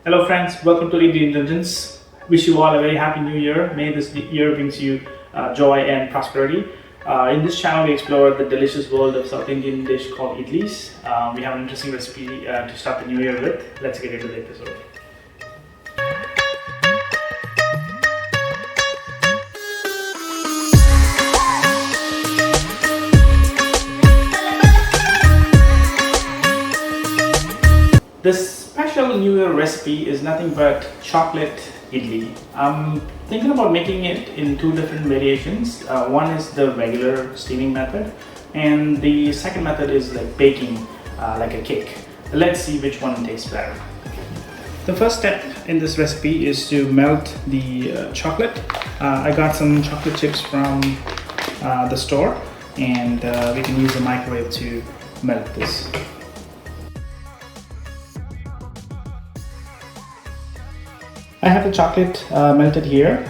Hello friends, welcome to Idli Indulgence. Wish you all a very happy new year. May this year brings you joy and prosperity. In this channel we explore the delicious world of South Indian dish called idlis. We have an interesting recipe to start the new year with. Let's get into the episode. This special New Year recipe is nothing but chocolate idli. I'm thinking about making it in two different variations. One is the regular steaming method, and the second method is like baking, like a cake. Let's see which one tastes better. The first step in this recipe is to melt the chocolate. I got some chocolate chips from the store, and we can use a microwave to melt this. I have the chocolate melted here.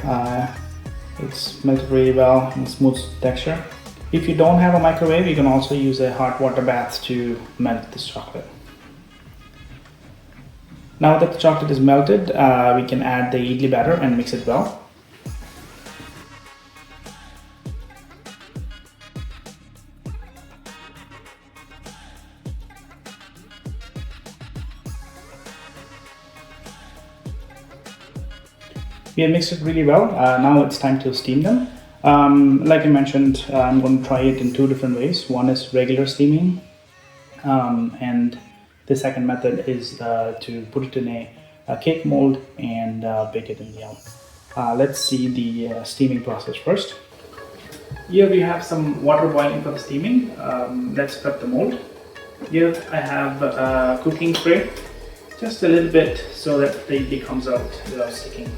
It's melted really well and smooth texture. If you don't have a microwave, you can also use a hot water bath to melt this chocolate. Now that the chocolate is melted, we can add the idli batter and mix it well. We have mixed it really well. Now it's time to steam them. Like I mentioned, I'm going to try it in two different ways. One is regular steaming, and the second method is to put it in a cake mold and bake it in the oven. Let's see the steaming process first. Here we have some water boiling for the steaming. Let's prep the mold. Here I have cooking spray, just a little bit so that the idli comes out without sticking.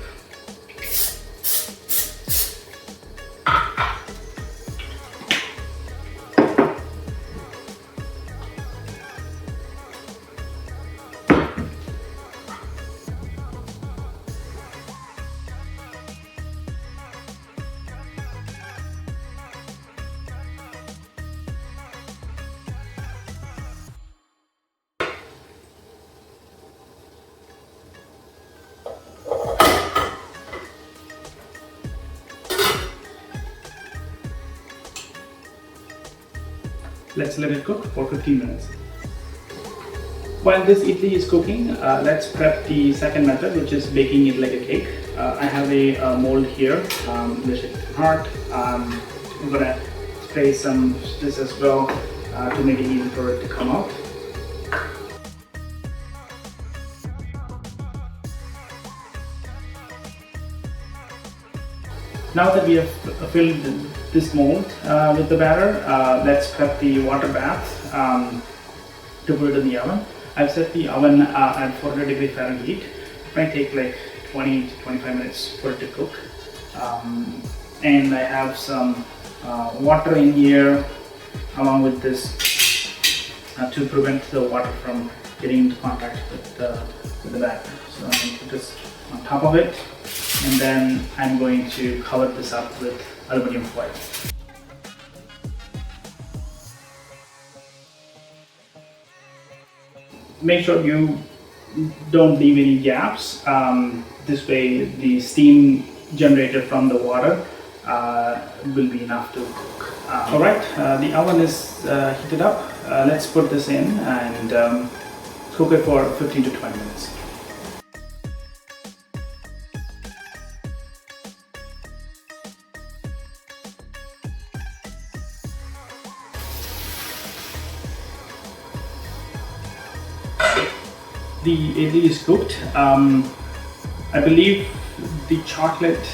Let's let it cook for 15 minutes. While this idli is cooking, let's prep the second method, which is baking it like a cake. I have a mold here, which is hard. I'm gonna spray some this as well to make it easy for it to come out. Now that we have filled this mold with the batter, let's prep the water bath to put it in the oven. I've set the oven at 400 Fahrenheit. It might take like 20 to 25 minutes for it to cook. And I have some water in here along with this to prevent the water from getting into contact with the batter. So I'm going to put this on top of it, and then I'm going to cover this up with aluminum foil. Make sure you don't leave any gaps. This way the steam generated from the water will be enough to cook. Alright, the oven is heated up. Let's put this in and cook it for 15 to 20 minutes. The idli is cooked. I believe the chocolate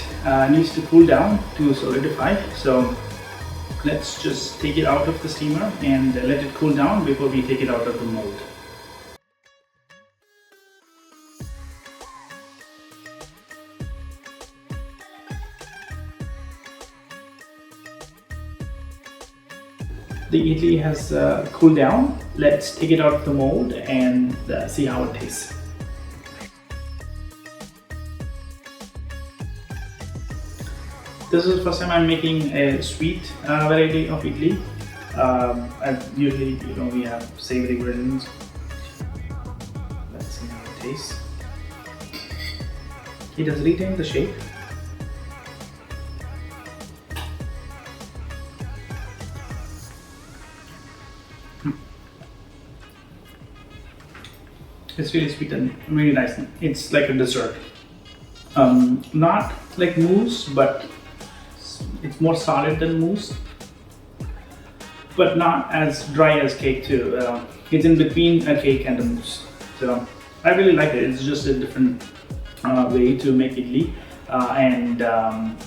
needs to cool down to solidify. So let's just take it out of the steamer and let it cool down before we take it out of the mold. The idli has cooled down. Let's take it out of the mold and see how it tastes. This is the first time I'm making a sweet variety of idli. Usually, we have savory versions. Let's see how it tastes. It has retained the shape. It's really sweet and really nice. It's like a dessert. Not like mousse, but it's more solid than mousse, but not as dry as cake too. It's in between a cake and a mousse. So I really like it. It's just a different way to make idli, and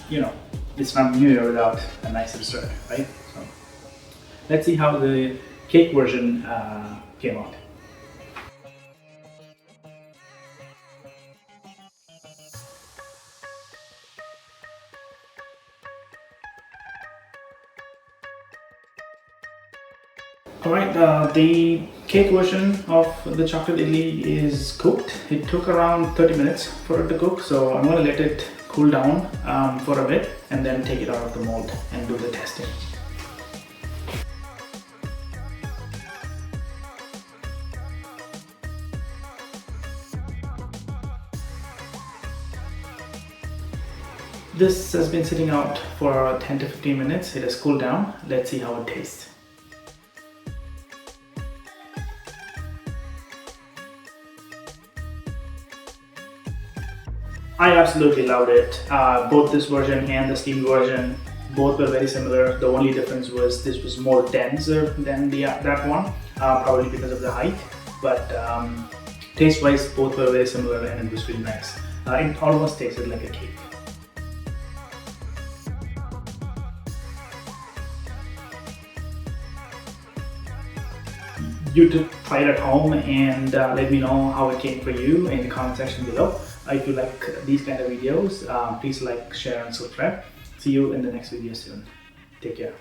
you know, it's not New Year without a nice dessert, right? So let's see how the cake version came out. Alright, the cake version of the chocolate idli is cooked. It took around 30 minutes for it to cook, so I'm going to let it cool down for a bit and then take it out of the mold and do the testing. This has been sitting out for 10 to 15 minutes. It has cooled down. Let's see how it tastes. I absolutely loved it. Both this version and the steamed version, both were very similar. The only difference was this was more denser than that one, probably because of the height. But taste-wise, both were very similar, and it was really nice. It almost tasted like a cake. You to try it at home and let me know how it came for you in the comment section below. If you like these kind of videos, please like, share and subscribe. See you in the next video soon. Take care.